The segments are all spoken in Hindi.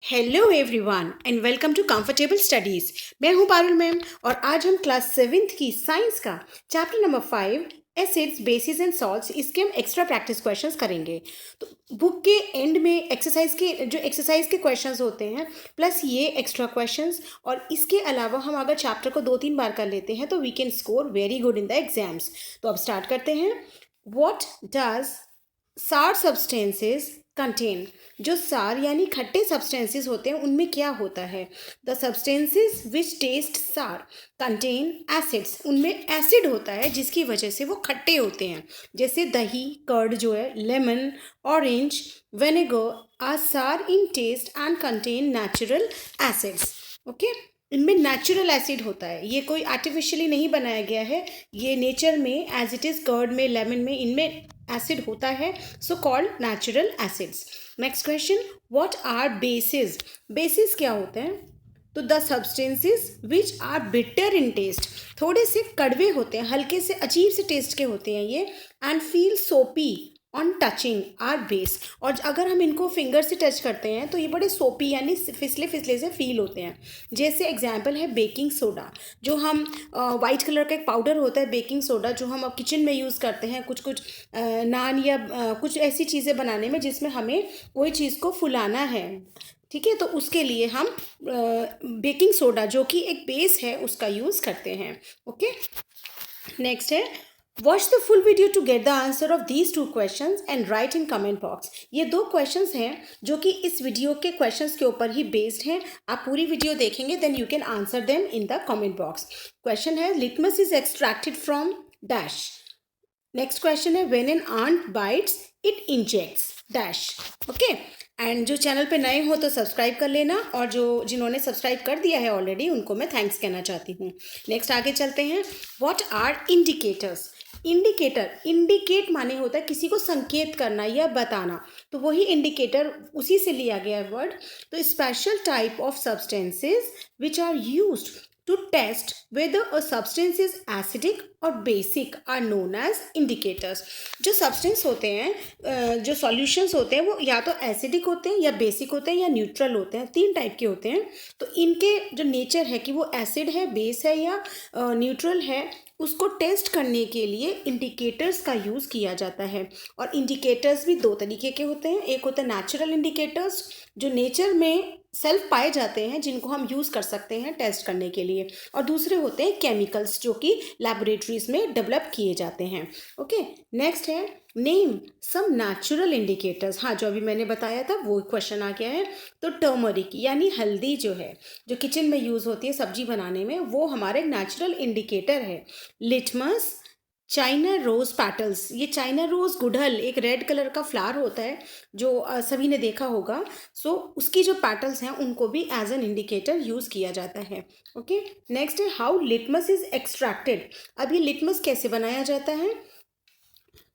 Hello everyone and welcome to comfortable studies. मैं हूं पारुल मैम और आज हम क्लास 7th की साइंस का chapter number 5 acids bases and salts इसके हम एक्स्ट्रा प्रैक्टिस क्वेश्चंस करेंगे। तो बुक के एंड में एक्सरसाइज के क्वेश्चंस होते हैं प्लस ये एक्स्ट्रा क्वेश्चंस, और इसके अलावा हम अगर चैप्टर को 2-3 बार कर लेते हैं तो we can score very good in the exams. तो अब स्टार्ट करते हैं। What does sour substances contain? जो सार यानी खट्टे सब्सटेंसेस होते हैं उनमें क्या होता है? द सब्सटेंसेस विच टेस्ट सार कंटेन एसिड्स, उनमें एसिड होता है जिसकी वजह से वो खट्टे होते हैं। जैसे दही, कर्ड जो है, lemon, orange, vinegar are sour in taste and contain natural acids. Okay, इनमें नेचुरल एसिड होता है, ये कोई आर्टिफिशियली नहीं बनाया गया है, ये नेचर में एज इट इज़ कर्ड में, लेमन में, इनमें एसिड होता है, so called natural acids. Next question, what are bases? Bases क्या होते हैं? तो the substances which are bitter in taste, थोड़े से कड़वे होते हैं, हल्के से अजीब से टेस्ट के होते हैं ये, एंड फील सोपी ऑन टचिंग आर बेस, और अगर हम इनको फिंगर से टच करते हैं तो ये बड़े सोपी यानी फिसले फिसले से फील होते हैं। जैसे एग्जाम्पल है बेकिंग सोडा, जो हम वाइट कलर का एक पाउडर होता है बेकिंग सोडा, जो हम अब किचन में यूज़ करते हैं कुछ कुछ नान या कुछ ऐसी चीज़ें बनाने में जिसमें हमें कोई चीज़ को फुलाना है, ठीक है, तो उसके लिए हम बेकिंग सोडा जो कि एक बेस है उसका यूज़ करते हैं। ओके, नेक्स्ट है, watch the full video to get the answer of these 2 questions and write in comment box. ये 2 क्वेश्चंस हैं जो कि इस वीडियो के क्वेश्चंस के ऊपर ही बेस्ड हैं। आप पूरी वीडियो देखेंगे then you can answer them in the comment box. Question है, litmus is extracted from dash. Next question है, when an ant bites it injects dash. Okay, and जो चैनल पे नए हो तो सब्सक्राइब कर लेना, और जिन्होंने सब्सक्राइब कर दिया है ऑलरेडी उनको मैं थैंक्स कहना चाहती हूँ। नेक्स्ट आगे चलते हैं। What are indicators? Indicator, indicate माने होता है किसी को संकेत करना या बताना, तो वही इंडिकेटर, उसी से लिया गया है वर्ड। तो special type of substances which are used to test whether a substance is acidic or basic are known as indicators। जो substance होते हैं, जो solutions होते हैं, वो या तो acidic होते हैं या basic होते हैं या neutral होते हैं, 3 टाइप के होते हैं। तो इनके जो नेचर है कि वो acid है, base है या neutral है, उसको टेस्ट करने के लिए इंडिकेटर्स का यूज़ किया जाता है। और इंडिकेटर्स भी 2 तरीके के होते हैं, एक होता है नेचुरल इंडिकेटर्स जो नेचर में सेल्फ पाए जाते हैं, जिनको हम यूज़ कर सकते हैं टेस्ट करने के लिए, और दूसरे होते हैं केमिकल्स जो कि लैबोरेटरीज में डेवलप किए जाते हैं। ओके, नेक्स्ट है, नेम सम नेचुरल इंडिकेटर्स। हाँ, जो अभी मैंने बताया था वो क्वेश्चन आ गया है। तो टर्मरिक यानी हल्दी जो है, जो किचन में यूज़ होती है सब्जी बनाने में, वो हमारे नेचुरल इंडिकेटर है। लिटमस, चाइना रोज़ पैटल्स, ये चाइना रोज़ गुड़हल एक रेड कलर का फ्लावर होता है जो सभी ने देखा होगा, सो उसकी जो पैटल्स हैं उनको भी एज एन इंडिकेटर यूज़ किया जाता है। ओके, नेक्स्ट है, हाउ लिटमस इज एक्सट्रैक्टेड। अब ये लिटमस कैसे बनाया जाता है?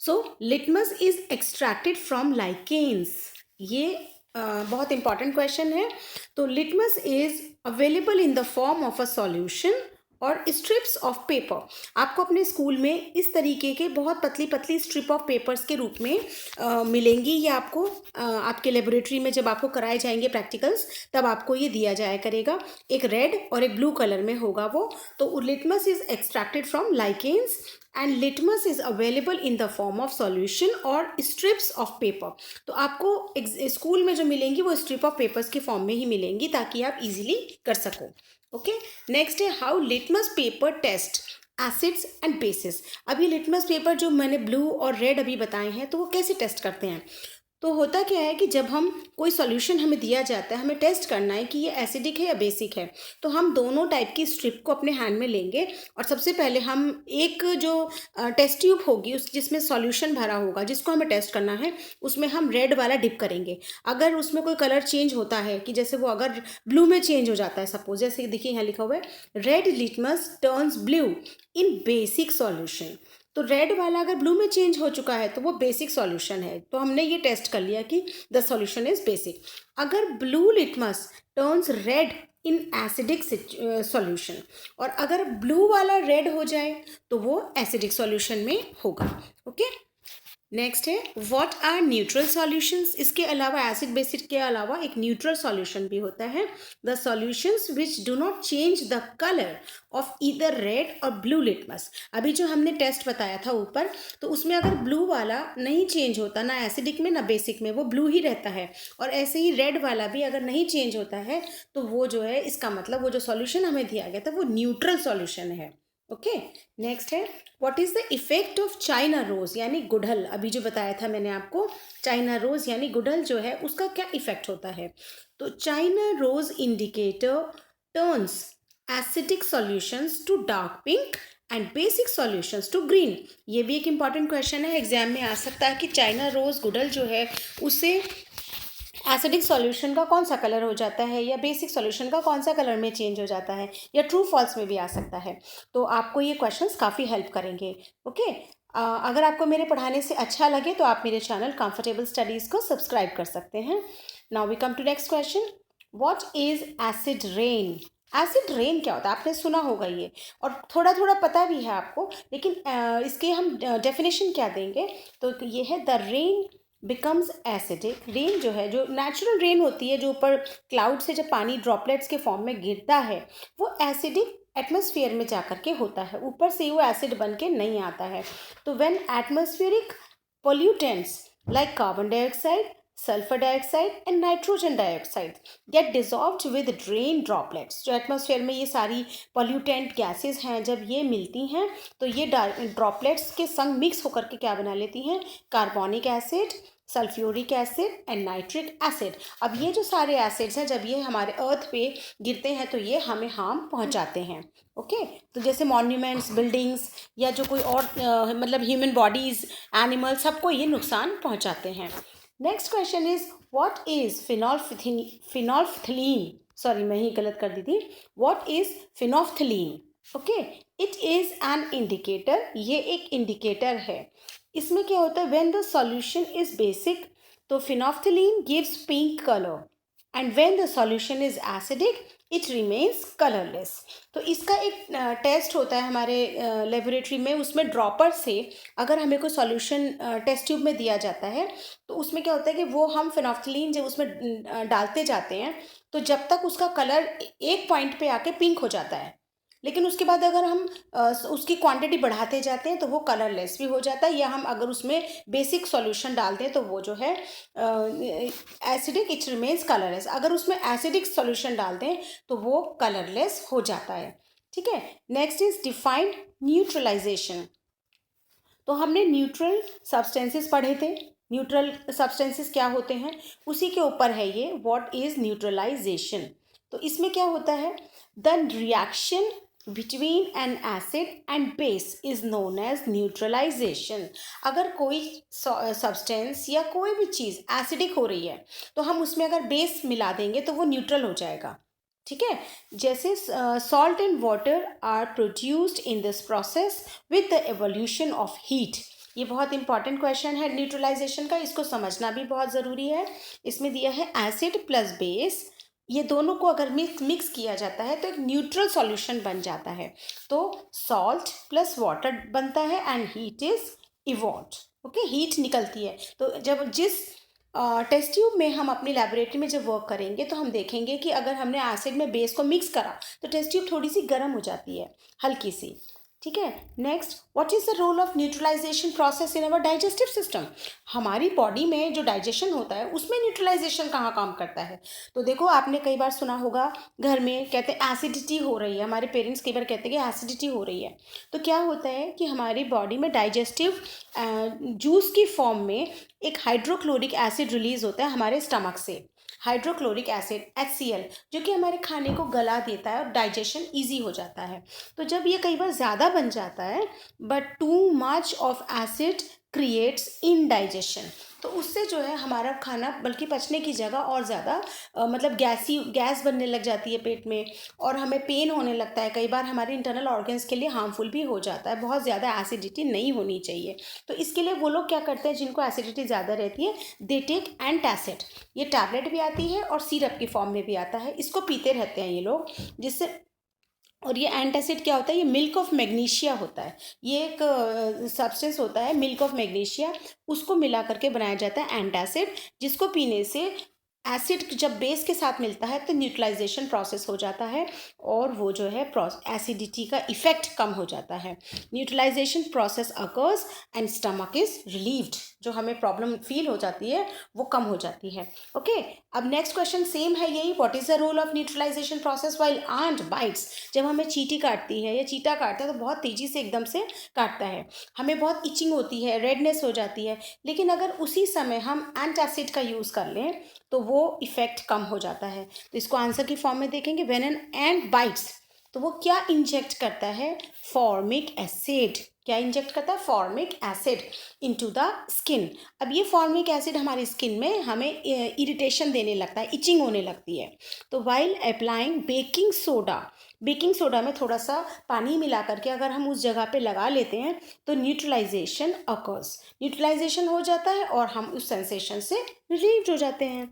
So litmus is extracted from lichens. ये बहुत इंपॉर्टेंट क्वेश्चन है। तो litmus is available in the form of a solution और स्ट्रिप्स ऑफ पेपर। आपको अपने स्कूल में इस तरीके के बहुत पतली पतली स्ट्रिप ऑफ पेपर्स के रूप में मिलेंगी। ये आपको आपके लेबोरेटरी में जब आपको कराए जाएंगे प्रैक्टिकल्स, तब आपको ये दिया जाया करेगा। एक रेड और एक ब्लू कलर में होगा वो। तो litmus is extracted from lichens and litmus is available in the form of solution और स्ट्रिप्स ऑफ पेपर। तो आपको स्कूल में जो मिलेंगी वो स्ट्रिप ऑफ पेपर्स के फॉर्म में ही मिलेंगी ताकि आप इजीली कर सको। ओके, नेक्स्ट है, how litmus paper test acids and bases. अभी लिटमस पेपर जो मैंने ब्लू और रेड अभी बताए हैं, तो वो कैसे टेस्ट करते हैं? तो होता क्या है कि जब हम कोई सॉल्यूशन हमें दिया जाता है, हमें टेस्ट करना है कि ये एसिडिक है या बेसिक है, तो हम दोनों टाइप की स्ट्रिप को अपने हैंड में लेंगे, और सबसे पहले हम एक जो टेस्ट ट्यूब होगी उस जिसमें सॉल्यूशन भरा होगा जिसको हमें टेस्ट करना है, उसमें हम रेड वाला डिप करेंगे। अगर उसमें कोई कलर चेंज होता है, कि जैसे वो अगर ब्लू में चेंज हो जाता है, सपोज जैसे देखिए यहाँ लिखा हुआ है, red litmus turns blue in basic solution. तो रेड वाला अगर ब्लू में चेंज हो चुका है तो वो बेसिक सॉल्यूशन है, तो हमने ये टेस्ट कर लिया कि द सॉल्यूशन इज बेसिक। अगर blue litmus turns red in acidic solution, और अगर ब्लू वाला रेड हो जाए तो वो एसिडिक सॉल्यूशन में होगा। ओके, नेक्स्ट है व्हाट आर न्यूट्रल सॉल्यूशंस। इसके अलावा एसिड बेसिस के अलावा एक न्यूट्रल सॉल्यूशन भी होता है। The solutions which do not change the colour of either red और ब्लू लिटमस। अभी जो हमने टेस्ट बताया था ऊपर, तो उसमें अगर ब्लू वाला नहीं चेंज होता, ना एसिडिक में ना बेसिक में, वो ब्लू ही रहता है, और ऐसे ही रेड वाला भी अगर नहीं चेंज होता है, तो वो जो है, इसका मतलब वो जो सॉल्यूशन हमें दिया गया था वो न्यूट्रल सॉल्यूशन है। ओके, नेक्स्ट है what is the effect of China rose, यानी गुड़हल। अभी जो बताया था मैंने आपको, चाइना रोज यानी गुड़हल जो है उसका क्या इफेक्ट होता है। तो China rose indicator turns acidic solutions to dark pink and basic solutions to green. ये भी एक इंपॉर्टेंट क्वेश्चन है, एग्जाम में आ सकता है कि चाइना रोज गुड़हल जो है उससे एसिडिक सॉल्यूशन का कौन सा कलर हो जाता है, या बेसिक सॉल्यूशन का कौन सा कलर में चेंज हो जाता है, या ट्रू फॉल्स में भी आ सकता है। तो आपको ये क्वेश्चंस काफ़ी हेल्प करेंगे। ओके, अगर आपको मेरे पढ़ाने से अच्छा लगे तो आप मेरे चैनल कंफर्टेबल स्टडीज़ को सब्सक्राइब कर सकते हैं। Now we come to next question, what is acid rain. Acid rain क्या होता है, आपने सुना होगा ये, और थोड़ा थोड़ा पता भी है आपको, लेकिन इसके हम डेफिनेशन क्या देंगे। तो ये है the rain becomes acidic. Rain जो है, जो नेचुरल रेन होती है, जो ऊपर क्लाउड से जब पानी ड्रॉपलेट्स के फॉर्म में गिरता है, वो एसिडिक एटमॉस्फेयर में जाकर के होता है, ऊपर से वो एसिड बन के नहीं आता है। तो when atmospheric pollutants like carbon dioxide, sulphur dioxide and nitrogen dioxide get dissolved with rain droplets. जो एटमॉस्फेयर में ये सारी पोल्यूटेंट गैसेस हैं, जब ये मिलती हैं तो ये ड्रॉपलेट्स के संग मिक्स होकर के क्या बना लेती हैं, carbonic acid, sulphuric acid and nitric acid. अब ये जो सारे एसिड्स हैं, जब ये हमारे अर्थ पे गिरते हैं तो ये हमें हार्म पहुंचाते हैं। ओके, तो जैसे मॉन्यूमेंट्स, बिल्डिंग्स, या जो कोई और मतलब ह्यूमन बॉडीज, एनिमल, सबको ये नुकसान पहुंचाते हैं। Next question is what is phenolphthalein. Sorry, मैं ही गलत कर दी थी। What is phenolphthalein. Okay, it is an indicator. ये एक इंडिकेटर है। इसमें क्या होता है, when the solution is basic, तो phenolphthalein gives pink colour, and when the solution is acidic it remains colourless. तो इसका एक टेस्ट होता है हमारे लेबोरेटरी में, उसमें ड्रॉपर से अगर हमें कोई सॉल्यूशन टेस्ट ट्यूब में दिया जाता है, तो उसमें क्या होता है कि वो हम फिनोल्फ्थलीन जब उसमें डालते जाते हैं, तो जब तक उसका कलर एक पॉइंट पे आके पिंक हो जाता है, लेकिन उसके बाद अगर हम उसकी क्वांटिटी बढ़ाते जाते हैं तो वो कलरलेस भी हो जाता है, या हम अगर उसमें बेसिक सॉल्यूशन डालते हैं तो वो जो है एसिडिक, इट रिमेन्स कलरलेस। अगर उसमें एसिडिक सॉल्यूशन डालते हैं तो वो कलरलेस हो जाता है। ठीक है, नेक्स्ट इज डिफाइंड न्यूट्रलाइजेशन। तो हमने न्यूट्रल सब्सटेंसेस पढ़े थे। न्यूट्रल सब्सटेंसेस क्या होते हैं, उसी के ऊपर है ये, व्हाट इज न्यूट्रलाइजेशन। तो इसमें क्या होता है, the reaction between an acid and base is known as neutralisation. अगर कोई सब्सटेंस या कोई भी चीज़ एसिडिक हो रही है, तो हम उसमें अगर बेस मिला देंगे तो वो न्यूट्रल हो जाएगा। ठीक है, जैसे salt and water are produced in this process with the evolution of heat. ये बहुत इंपॉर्टेंट क्वेश्चन है न्यूट्रलाइजेशन का, इसको समझना भी बहुत ज़रूरी है। इसमें दिया है एसिड प्लस बेस, ये दोनों को अगर मिक्स किया जाता है तो एक न्यूट्रल सॉल्यूशन बन जाता है। तो सॉल्ट प्लस वाटर बनता है and heat is evolved. Okay, heat निकलती है। तो जब जिस टेस्ट ट्यूब में हम अपनी लैबोरेटरी में जब वर्क करेंगे तो हम देखेंगे कि अगर हमने एसिड में बेस को मिक्स करा तो टेस्ट ट्यूब थोड़ी सी गर्म हो जाती है, हल्की सी। ठीक है, next, what is the role of neutralisation process in our digestive system. हमारी बॉडी में जो डाइजेशन होता है उसमें न्यूट्रलाइजेशन कहाँ काम करता है। तो देखो, आपने कई बार सुना होगा, घर में कहते हैं एसिडिटी हो रही है, हमारे पेरेंट्स कई बार कहते हैं कि एसिडिटी हो रही है। तो क्या होता है कि हमारी बॉडी में डाइजेस्टिव जूस की फॉर्म में एक हाइड्रोक्लोरिक एसिड रिलीज होता है हमारे स्टमक से, हाइड्रोक्लोरिक एसिड HCl, जो कि हमारे खाने को गला देता है और डाइजेशन इजी हो जाता है। तो जब ये कई बार ज़्यादा बन जाता है, but too much of acid creates indigestion, तो उससे जो है हमारा खाना बल्कि पचने की जगह और ज़्यादा मतलब गैस बनने लग जाती है पेट में, और हमें पेन होने लगता है। कई बार हमारे इंटरनल ऑर्गन्स के लिए हार्मफुल भी हो जाता है। बहुत ज़्यादा एसिडिटी नहीं होनी चाहिए। तो इसके लिए वो लोग क्या करते हैं, जिनको एसिडिटी ज़्यादा रहती है, दे टेक एंटासिड। ये टैबलेट भी आती है और सिरप की फॉर्म में भी आता है, इसको पीते रहते हैं ये लोग, जिससे और ये एंटासिड क्या होता है, ये मिल्क ऑफ मैग्नीशिया होता है, ये एक सब्सटेंस होता है मिल्क ऑफ मैग्नीशिया, उसको मिला करके बनाया जाता है एंटासिड, जिसको पीने से एसिड जब बेस के साथ मिलता है तो न्यूट्रलाइजेशन प्रोसेस हो जाता है और वो जो है एसिडिटी का इफेक्ट कम हो जाता है। Neutralisation process occurs and stomach is relieved, जो हमें प्रॉब्लम फील हो जाती है वो कम हो जाती है। ओके, अब नेक्स्ट क्वेश्चन सेम है यही, what is the role of neutralisation process while ant bites. जब हमें चींटी काटती है या चीटा काटता है तो बहुत तेजी से एकदम से काटता है, हमें बहुत इचिंग होती है, रेडनेस हो जाती है, लेकिन अगर उसी समय हम एंटासिड का यूज़ कर लें तो वो इफेक्ट कम हो जाता है। तो इसको आंसर की फॉर्म में देखेंगे, व्हेन एन एंट बाइट्स, तो वो क्या इंजेक्ट करता है, फॉर्मिक एसिड, क्या इंजेक्ट करता है, formic acid into the skin. अब ये फॉर्मिक एसिड हमारी स्किन में हमें इरिटेशन देने लगता है, इचिंग होने लगती है। तो while applying baking soda, baking soda में थोड़ा सा पानी मिला करके अगर हम उस जगह पे लगा लेते हैं तो न्यूट्रलाइजेशन अकर्स, न्यूट्रलाइजेशन हो जाता है और हम उस सेंसेशन से रिलीव हो जाते हैं।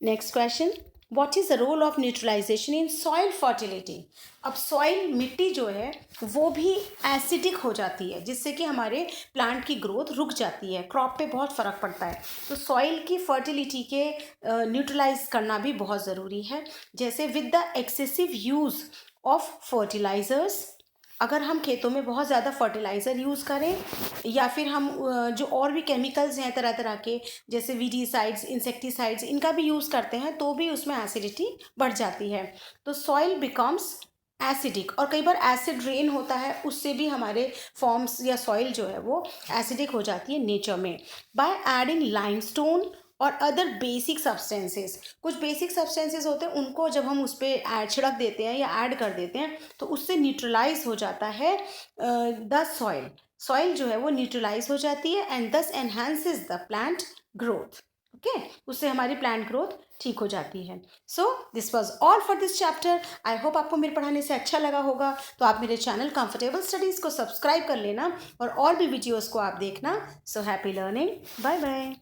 Next question, what is the role of neutralisation in soil fertility. अब सॉइल मिट्टी जो है वो भी एसिडिक हो जाती है, जिससे कि हमारे प्लांट की ग्रोथ रुक जाती है, क्रॉप पे बहुत फ़र्क पड़ता है। तो सॉइल की फर्टिलिटी के न्यूट्रलाइज करना भी बहुत ज़रूरी है, जैसे with the excessive use of fertilisers, अगर हम खेतों में बहुत ज़्यादा फर्टिलाइज़र यूज़ करें या फिर हम जो और भी केमिकल्स हैं तरह तरह के, जैसे वीडीसाइड्स, इंसेक्टिसाइड्स, इनका भी यूज़ करते हैं तो भी उसमें एसिडिटी बढ़ जाती है। तो सॉइल बिकम्स एसिडिक, और कई बार एसिड रेन होता है, उससे भी हमारे फॉर्म्स या सॉइल जो है वो एसिडिक हो जाती है नेचर में। बाय एडिंग लाइमस्टोन और अदर बेसिक सब्सटेंसेस, कुछ बेसिक सब्सटेंसेस होते हैं उनको जब हम उस पर छिड़क देते हैं या ऐड कर देते हैं तो उससे न्यूट्रलाइज हो जाता है द सॉइल, सॉइल जो है वो न्यूट्रलाइज हो जाती है एंड दस enhances the plant growth. Okay, उससे हमारी प्लांट ग्रोथ ठीक हो जाती है। So this was all for this chapter. I hope आपको मेरे पढ़ाने से अच्छा लगा होगा, तो आप मेरे चैनल कंफर्टेबल स्टडीज़ को सब्सक्राइब कर लेना और भी वीडियोज़ को आप देखना। So happy learning, bye bye.